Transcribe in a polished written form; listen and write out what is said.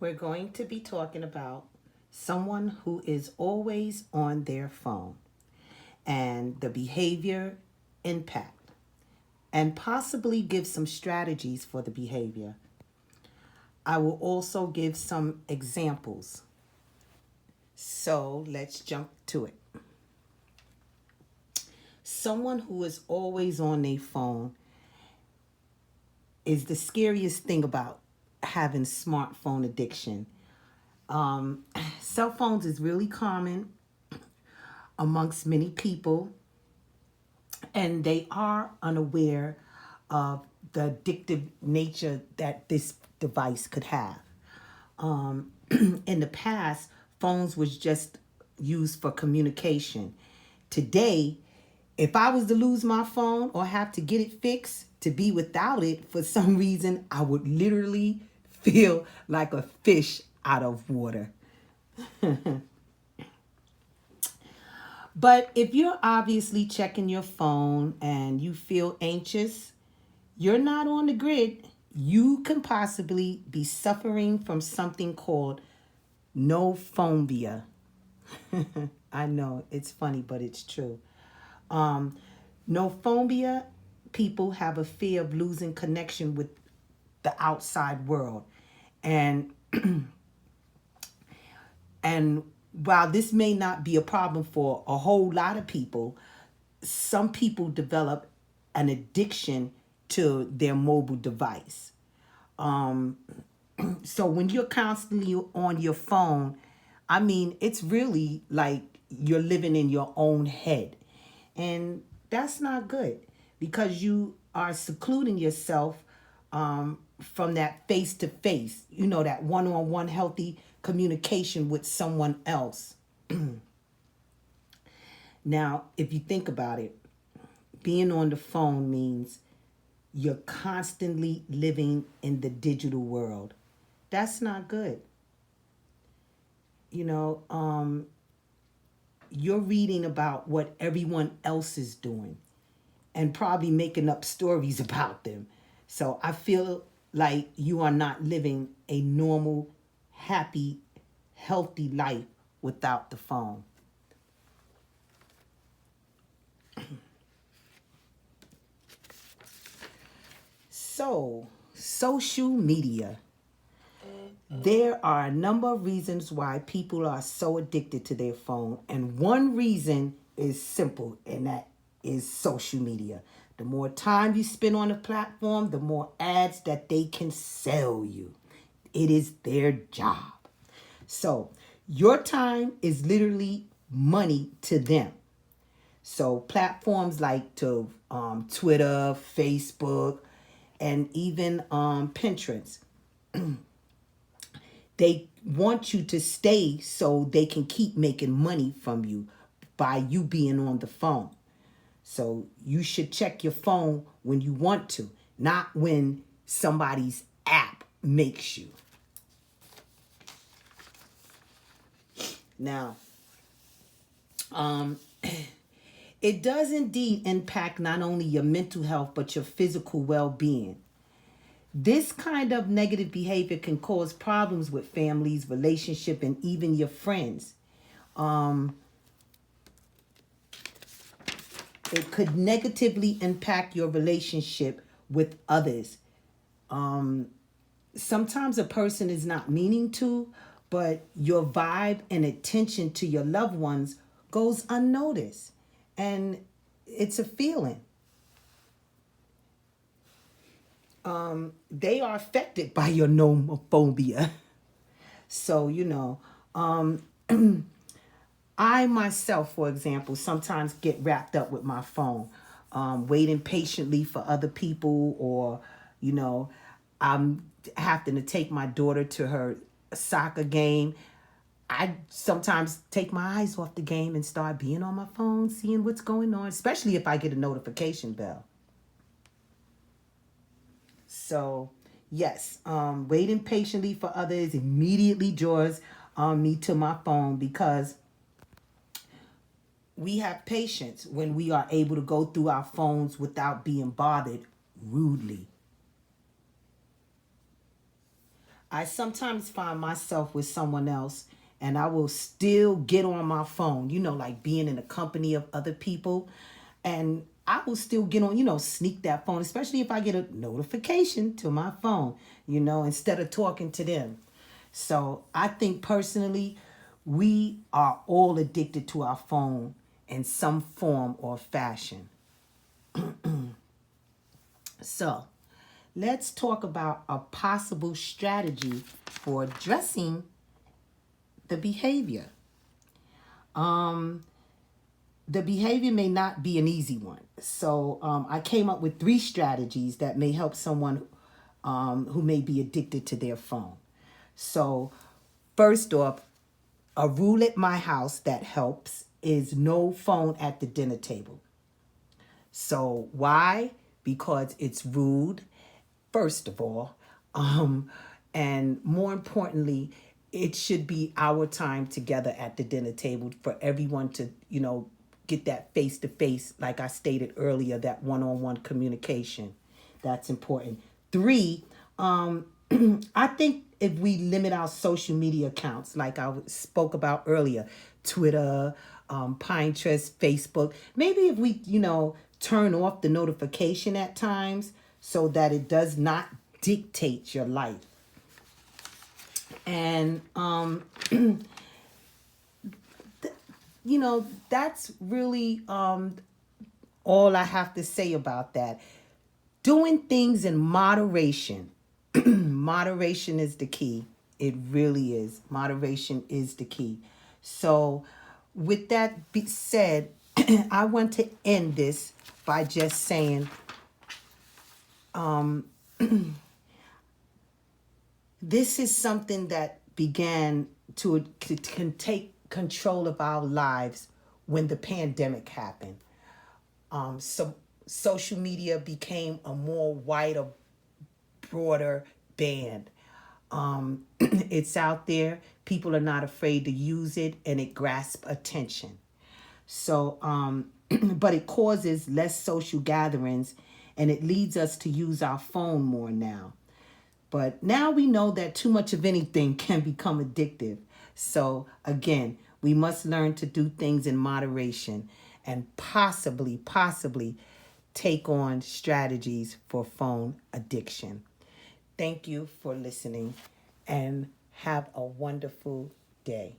We're going to be talking about someone who is always on their phone and the behavior impact, and possibly give some strategies for the behavior. I will also give some examples. So let's jump to it. Someone who is always on their phone is the scariest thing about having smartphone addiction. Cell phones is really common amongst many people, and they are unaware of the addictive nature that this device could have. In the past, phones was just used for communication. Today, if I was to lose my phone or have to get it fixed, to be without it for some reason, I would literally feel like a fish out of water. But if you're obviously checking your phone and you feel anxious, you're not on the grid. You can possibly be suffering from something called no phobia. I know it's funny, but it's true. No phobia, people have a fear of losing connection with the outside world. And and while this may not be a problem for a whole lot of people, some people develop an addiction to their mobile device. So when you're constantly on your phone, I mean, it's really like you're living in your own head. And that's not good because you are secluding yourself from that face to face, that one on one healthy communication with someone else. Now, if you think about it, being on the phone means you're constantly living in the digital world. That's not good. You know, you're reading about what everyone else is doing and probably making up stories about them. So I feel like you are not living a normal, happy, healthy life without the phone. So, social media. There are a number of reasons why people are so addicted to their phone, and one reason is simple, and that is social media. The more time you spend on a platform, the more ads that they can sell you. It is their job. So, your time is literally money to them. So, platforms like Twitter, Facebook, and even Pinterest, they want you to stay so they can keep making money from you by you being on the phone. So you should check your phone when you want to, not when somebody's app makes you. Now, it does indeed impact not only your mental health, but your physical well-being. This kind of negative behavior can cause problems with families, relationship, and even your friends. It could negatively impact your relationship with others. Sometimes a person is not meaning to, but your vibe and attention to your loved ones goes unnoticed. And it's a feeling. They are affected by your nomophobia. So, I myself, for example, sometimes get wrapped up with my phone, waiting patiently for other people, or, I'm having to take my daughter to her soccer game. I sometimes take my eyes off the game and start being on my phone, seeing what's going on, especially if I get a notification bell. So, yes, waiting patiently for others immediately draws me to my phone because we have patience when we are able to go through our phones without being bothered rudely. I sometimes find myself with someone else and I will still get on my phone, like being in the company of other people. And I will still get on, sneak that phone, especially if I get a notification to my phone, instead of talking to them. So I think personally, we are all addicted to our phone in some form or fashion. So let's talk about a possible strategy for addressing the behavior. The behavior may not be an easy one. So I came up with 3 strategies that may help someone who may be addicted to their phone. So first off, a rule at my house that helps is no phone at the dinner table. So why? Because it's rude, first of all. And more importantly, it should be our time together at the dinner table for everyone to, get that face to face, like I stated earlier, that one-on-one communication. That's important. 3, I think if we limit our social media accounts, like I spoke about earlier, Twitter, Pinterest, Facebook, maybe if we, turn off the notification at times so that it does not dictate your life. And, that's really all I have to say about that. Doing things in moderation. Moderation is the key. It really is. Moderation is the key. So, with that said, I want to end this by just saying this is something that began to can take control of our lives when the pandemic happened. So social media became a more wider, broader band. It's out there. People are not afraid to use it, and it grasps attention. So, but it causes less social gatherings, and it leads us to use our phone more now. But now we know that too much of anything can become addictive. So again, we must learn to do things in moderation and possibly take on strategies for phone addiction. Thank you for listening and have a wonderful day.